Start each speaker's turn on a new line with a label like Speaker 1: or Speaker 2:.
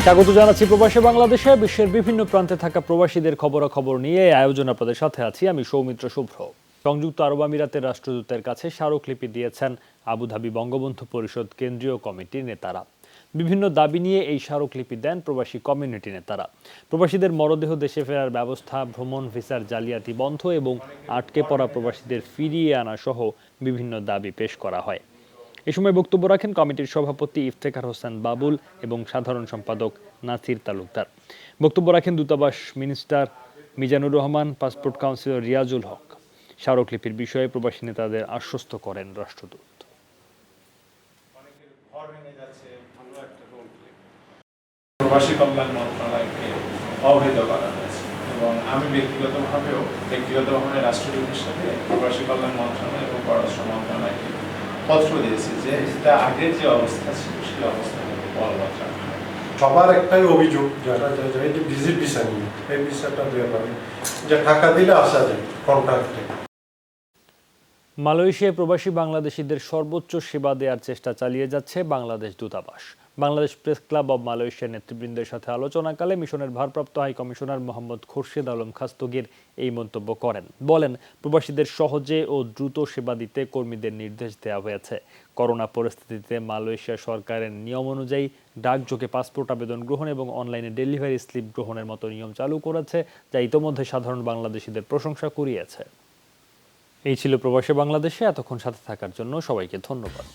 Speaker 1: স্বাগত জানাচ্ছি প্রবাসী বাংলাদেশে। বিশ্বের বিভিন্ন প্রান্তে থাকা প্রবাসীদের খবরাখবর নিয়ে আয়োজন আপনাদের সাথে আছি আমি সৌমিত্র শুভ্র। সংযুক্ত আরব আমিরাতের রাষ্ট্রদূতের কাছে স্মারকলিপি দিয়েছেন আবুধাবি বঙ্গবন্ধু পরিষদ কেন্দ্রীয় কমিটির নেতারা। বিভিন্ন দাবি নিয়ে এই স্মারকলিপি দেন প্রবাসী কমিউনিটি নেতারা। প্রবাসীদের মরদেহ দেশে ফেরার ব্যবস্থা, ভ্রমণ ভিসার জালিয়াতি বন্ধ এবং আটকে পড়া প্রবাসীদের ফিরিয়ে আনা সহ বিভিন্ন দাবি পেশ করা হয়। এ সময় বক্তব্য রাখেন কমিটির সভাপতি ইফতেখার হোসেন বাবুল এবং সাধারণ সম্পাদক নাসির তালুকদার। বক্তব্য রাখেন দূতাবাস minister Mizanur Rahman, passport counsellor Riazul Haque. স্মারকলিপির বিষয়ে প্রবাসী নেতাদের আশ্বস্ত করেন রাষ্ট্রদূত।
Speaker 2: প্রবাসী কল্যাণ মন্ত্রণালয়কে অবহিত করা হয়েছে এবং আমি ব্যক্তিগতভাবে রাষ্ট্রদূতের সাথে প্রবাসী কল্যাণ মন্ত্রণালয় এবং পররাষ্ট্র মন্ত্রণালয়কে পত্র দিয়েছি যে এটা আগের যে অবস্থা ছিল সেই অবস্থা বলবৎ রাখা হয়।
Speaker 3: সবার একটাই অভিযোগ যারা ভিজিট ভিসা নিয়ে এই ভিসাটা ব্যাপারে যে টাকা দিলে আসা যায় কন্ট্রাক্টে।
Speaker 1: মালয়েশিয়ায় প্রবাসী বাংলাদেশিদের সর্বোচ্চ সেবা দেওয়ার চেষ্টা চালিয়ে যাচ্ছে বাংলাদেশ দূতাবাস। বাংলাদেশ প্রেস ক্লাব অব মালয়েশিয়ার নেতৃবৃন্দের সাথে আলোচনাকালে মিশনের ভারপ্রাপ্ত হাই কমিশনার মোহাম্মদ খোরশেদ আলম খাস্তগির এই মন্তব্য করেন। বলেন, প্রবাসীদের সহজে ও দ্রুত সেবা দিতে কর্মীদের নির্দেশ দেওয়া হয়েছে। করোনা পরিস্থিতিতে মালয়েশিয়া সরকারের নিয়ম অনুযায়ী ডাকযোগে পাসপোর্ট আবেদন গ্রহণ এবং অনলাইনে ডেলিভারি স্লিপ গ্রহণের মতো নিয়ম চালু করেছে, যা ইতোমধ্যে সাধারণ বাংলাদেশিদের প্রশংসা কুড়িয়েছে। এই ছিল প্রবাসী বাংলাদেশে। এতক্ষণ সাথে থাকার জন্য সবাইকে ধন্যবাদ।